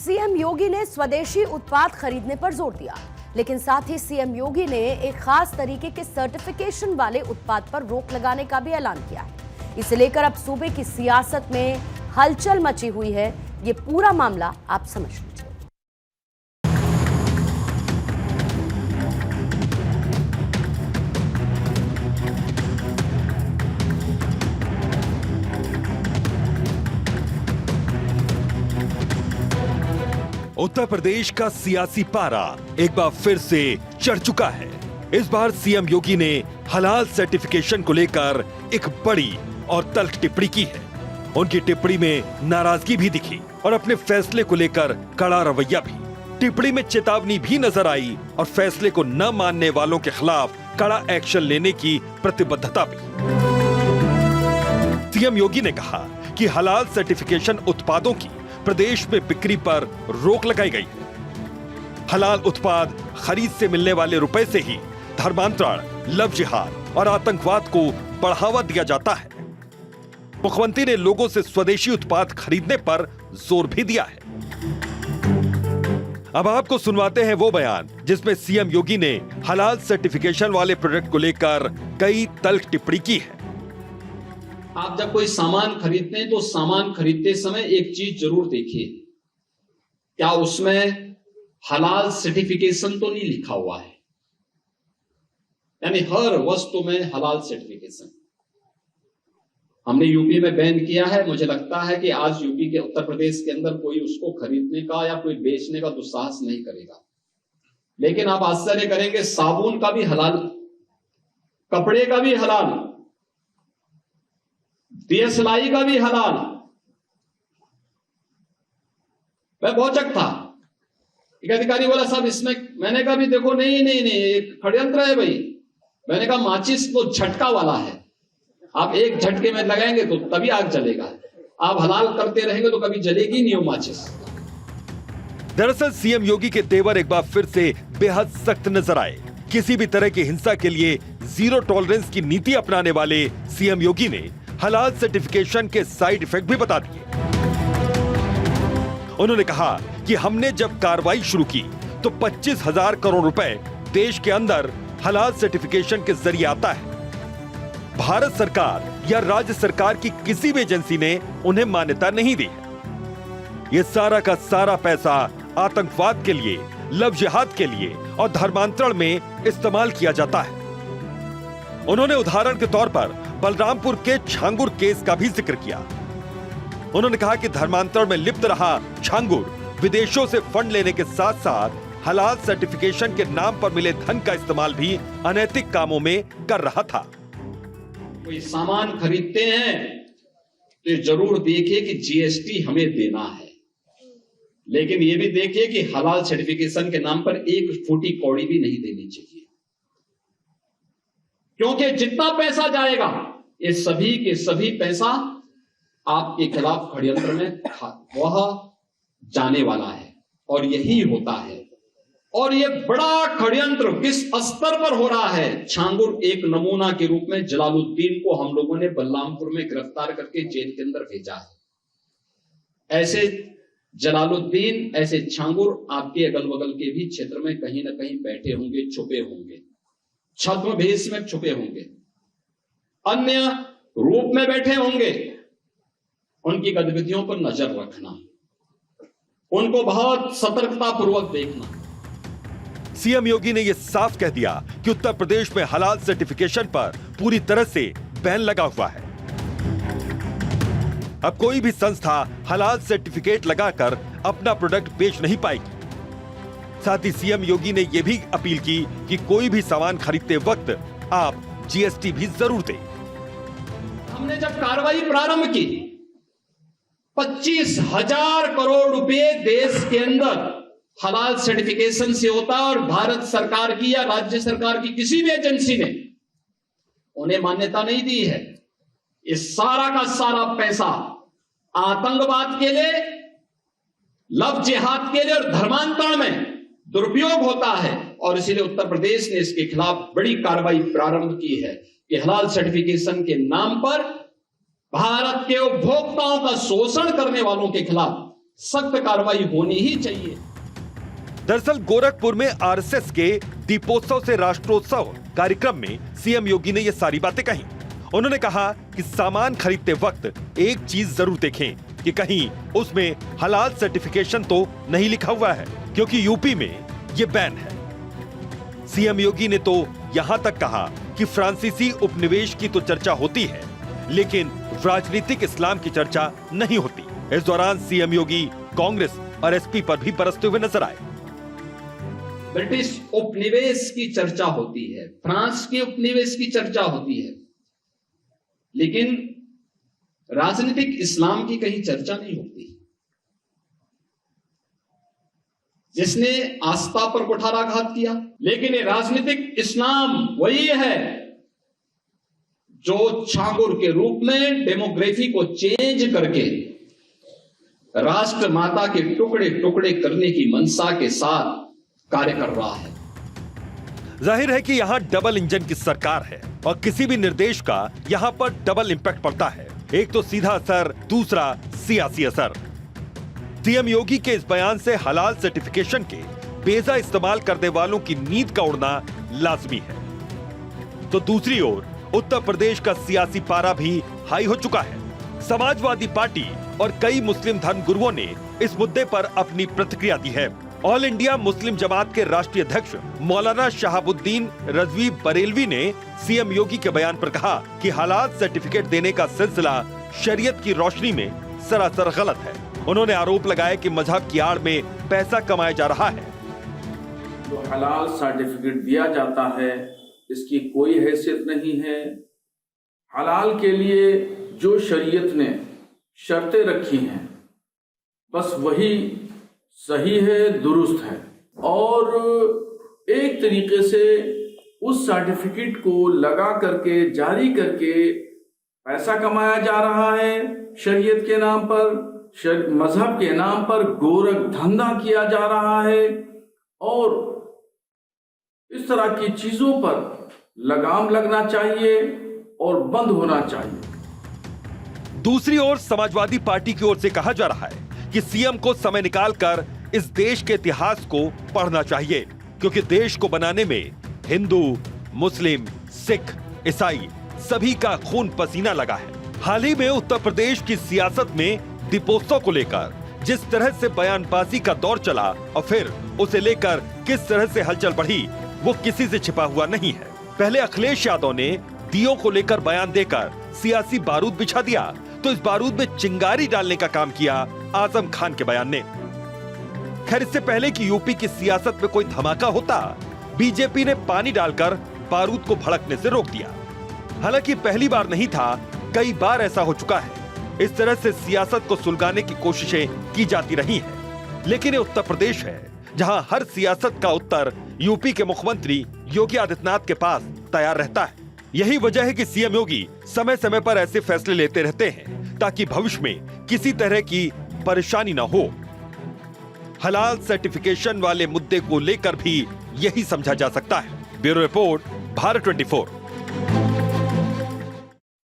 CM योगी ने स्वदेशी उत्पाद खरीदने पर जोर दिया, लेकिन साथ ही सीएम योगी ने एक खास तरीके के सर्टिफिकेशन वाले उत्पाद पर रोक लगाने का भी ऐलान किया है। इसे लेकर अब सूबे की सियासत में हलचल मची हुई है। ये पूरा मामला आप समझ लीजिए। उत्तर प्रदेश का सियासी पारा एक बार फिर से चढ़ चुका है। इस बार सीएम योगी ने हलाल सर्टिफिकेशन को लेकर एक बड़ी और तल्ख टिप्पणी की है। उनकी टिप्पणी में नाराजगी भी दिखी और अपने फैसले को लेकर कड़ा रवैया भी। टिप्पणी में चेतावनी भी नजर आई और फैसले को न मानने वालों के खिलाफ कड़ा एक्शन लेने की प्रतिबद्धता भी। सीएम योगी ने कहा कि हलाल सर्टिफिकेशन उत्पादों की प्रदेश में बिक्री पर रोक लगाई गई है। हलाल उत्पाद खरीद से मिलने वाले रुपए से ही धर्मांतरण, लव जिहाद और आतंकवाद को बढ़ावा दिया जाता है। मुख्यमंत्री ने लोगों से स्वदेशी उत्पाद खरीदने पर जोर भी दिया है। अब आपको सुनवाते हैं वो बयान जिसमें सीएम योगी ने हलाल सर्टिफिकेशन वाले प्रोडक्ट को लेकर कई तल्ख टिप्पणी की है। आप जब कोई सामान खरीदते हैं तो सामान खरीदते समय एक चीज जरूर देखिए, क्या उसमें हलाल सर्टिफिकेशन तो नहीं लिखा हुआ है। यानी हर वस्तु में हलाल सर्टिफिकेशन हमने यूपी में बैन किया है। मुझे लगता है कि आज यूपी के उत्तर प्रदेश के अंदर कोई उसको खरीदने का या कोई बेचने का दुस्साहस नहीं करेगा। लेकिन आप आश्चर्य करेंगे, साबुन का भी हलाल, कपड़े का भी हलाल, दियसलाई का भी हलाल। मैं भौचक था। एक अधिकारी बोला साहब इसमें, मैंने कहा भी देखो नहीं एक षड्यंत्र है भाई। मैंने कहा माचिस तो झटका वाला है, आप एक झटके में लगाएंगे तो तभी आग जलेगा। आप हलाल करते रहेंगे तो कभी जलेगी नहीं वो माचिस। दरअसल सीएम योगी के तेवर एक बार फिर से बेहद सख्त नजर आए। किसी भी तरह की हिंसा के लिए जीरो टॉलरेंस की नीति अपनाने वाले सीएम योगी ने हलाल सर्टिफिकेशन के साइड इफेक्ट भी बता दिए। उन्होंने कहा कि हमने जब कार्रवाई शुरू की तो 25,000 करोड़ रुपए देश के अंदर हलाल सर्टिफिकेशन के जरिए आता है। भारत सरकार या राज्य सरकार की किसी भी एजेंसी ने उन्हें मान्यता नहीं दी है। यह सारा का सारा पैसा आतंकवाद के लिए, लव जिहाद के लिए और धर्मांतरण में इस्तेमाल किया जाता है। उन्होंने उदाहरण के तौर पर बलरामपुर के छांगुर केस का भी जिक्र किया। उन्होंने कहा कि धर्मांतरण में लिप्त रहा छांगुर विदेशों से फंड लेने के साथ साथ हलाल सर्टिफिकेशन के नाम पर मिले धन का इस्तेमाल भी अनैतिक कामों में कर रहा था। कोई सामान खरीदते हैं तो जरूर देखिए कि जीएसटी हमें देना है, लेकिन यह भी देखिए कि हलाल सर्टिफिकेशन के नाम पर एक फूटी कौड़ी भी नहीं देनी चाहिए। क्योंकि जितना पैसा जाएगा ये सभी के सभी पैसा आपके खिलाफ षड्यंत्र में वह जाने वाला है और यही होता है। और ये बड़ा षड्यंत्र किस स्तर पर हो रहा है। छांगुर एक नमूना के रूप में जलालुद्दीन को हम लोगों ने बलरामपुर में गिरफ्तार करके जेल के अंदर भेजा है। ऐसे जलालुद्दीन, ऐसे छांगुर आपके अगल बगल के भी क्षेत्र में कहीं ना कहीं बैठे होंगे, छुपे होंगे, छद्म भेष में छुपे होंगे, अन्य रूप में बैठे होंगे। उनकी गतिविधियों पर नजर रखना, उनको बहुत सतर्कता पूर्वक देखना। सीएम योगी ने यह साफ कह दिया कि उत्तर प्रदेश में हलाल सर्टिफिकेशन पर पूरी तरह से बैन लगा हुआ है। अब कोई भी संस्था हलाल सर्टिफिकेट लगाकर अपना प्रोडक्ट बेच नहीं पाएगी। साथ ही सीएम योगी ने यह भी अपील की कि कोई भी सामान खरीदते वक्त आप जीएसटी भी जरूर दें। हमने जब कार्रवाई प्रारंभ की, 25,000 करोड़ रुपए देश के अंदर हलाल सर्टिफिकेशन से होता है और भारत सरकार की या राज्य सरकार की किसी भी एजेंसी ने उन्हें मान्यता नहीं दी है। इस सारा का सारा पैसा आतंकवाद के लिए, लव जिहाद के लिए और धर्मांतरण में दुरुपयोग होता है। और इसीलिए उत्तर प्रदेश ने इसके खिलाफ बड़ी कार्रवाई प्रारंभ की है कि हलाल सर्टिफिकेशन के नाम पर भारत के उपभोक्ताओं का शोषण करने वालों के खिलाफ सख्त कार्रवाई होनी ही चाहिए। दरअसल गोरखपुर में आरएसएस के दीपोत्सव से राष्ट्रोत्सव कार्यक्रम में सीएम योगी ने ये सारी बातें कही। उन्होंने कहा कि सामान खरीदते वक्त एक चीज जरूर देखें कि कहीं उसमें हलाल सर्टिफिकेशन तो नहीं लिखा हुआ है, क्योंकि यूपी में ये बैन है। सीएम योगी ने तो यहां तक कहा कि फ्रांसीसी उपनिवेश की तो चर्चा होती है, लेकिन राजनीतिक इस्लाम की चर्चा नहीं होती। इस दौरान सीएम योगी कांग्रेस और एसपी पर भी बरसते हुए नजर आए। ब्रिटिश उपनिवेश की चर्चा होती है, फ्रांस के उपनिवेश की चर्चा होती है, लेकिन राजनीतिक इस्लाम की कहीं चर्चा नहीं होती। जिसने आस्था पर कुठाराघात किया, लेकिन ये राजनीतिक इस्लाम वही है जो छांगुर के रूप में डेमोग्राफी को चेंज करके राष्ट्र माता के टुकड़े टुकड़े करने की मंशा के साथ कार्य कर रहा है। जाहिर है कि यहाँ डबल इंजन की सरकार है और किसी भी निर्देश का यहाँ पर डबल इम्पैक्ट पड़ता है। एक तो सीधा असर, दूसरा सियासी असर। सीएम योगी के इस बयान से हलाल सर्टिफिकेशन के बेजा इस्तेमाल करने वालों की नींद का उड़ना लाजमी है। तो दूसरी ओर उत्तर प्रदेश का सियासी पारा भी हाई हो चुका है। समाजवादी पार्टी और कई मुस्लिम धर्मगुरुओं ने इस मुद्दे पर अपनी प्रतिक्रिया दी है। ऑल इंडिया मुस्लिम जमात के राष्ट्रीय अध्यक्ष मौलाना शहाबुद्दीन रजवी बरेलवी ने सीएम योगी के बयान पर कहा कि हलाल सर्टिफिकेट देने का सिलसिला शरीयत की रोशनी में सरासर गलत है। उन्होंने आरोप लगाया कि मजहब की आड़ में पैसा कमाया जा रहा है। जो हलाल सर्टिफिकेट दिया जाता है इसकी कोई हैसियत नहीं है। हलाल के लिए जो शरीयत ने शर्तें रखी हैं बस वही सही है, दुरुस्त है, और एक तरीके से उस सर्टिफिकेट को लगा करके जारी करके पैसा कमाया जा रहा है। शरीयत के नाम पर, मजहब के नाम पर गोरख धंधा किया जा रहा है, और इस तरह की चीजों पर लगाम लगना चाहिए और बंद होना चाहिए। दूसरी ओर समाजवादी पार्टी की ओर से कहा जा रहा है कि सीएम को समय निकालकर इस देश के इतिहास को पढ़ना चाहिए, क्योंकि देश को बनाने में हिंदू, मुस्लिम, सिख, ईसाई सभी का खून पसीना लगा है। हाल ही में उत्तर प्रदेश की सियासत में दीपोत्सव को लेकर जिस तरह से बयानबाजी का दौर चला और फिर उसे लेकर किस तरह से हलचल बढ़ी, वो किसी से छिपा हुआ नहीं है। पहले अखिलेश यादव ने दियों को लेकर बयान देकर सियासी बारूद बिछा दिया, तो इस बारूद में चिंगारी डालने का काम किया आजम खान के बयान ने। खैर, इससे पहले कि यूपी की सियासत में कोई धमाका होता, बीजेपी ने पानी डालकर बारूद को भड़कने से रोक दिया। हालांकि पहली बार नहीं था, कई बार ऐसा हो चुका है। इस तरह से सियासत को सुलगाने की कोशिशें की जाती रही हैं। लेकिन ये उत्तर प्रदेश है जहां हर सियासत का उत्तर यूपी के मुख्यमंत्री योगी आदित्यनाथ के पास तैयार रहता है। यही वजह है कि सीएम योगी समय समय पर ऐसे फैसले लेते रहते हैं ताकि भविष्य में किसी तरह की परेशानी न हो। हलाल सर्टिफिकेशन वाले मुद्दे को लेकर भी यही समझा जा सकता है। Bureau report, Bharat 24।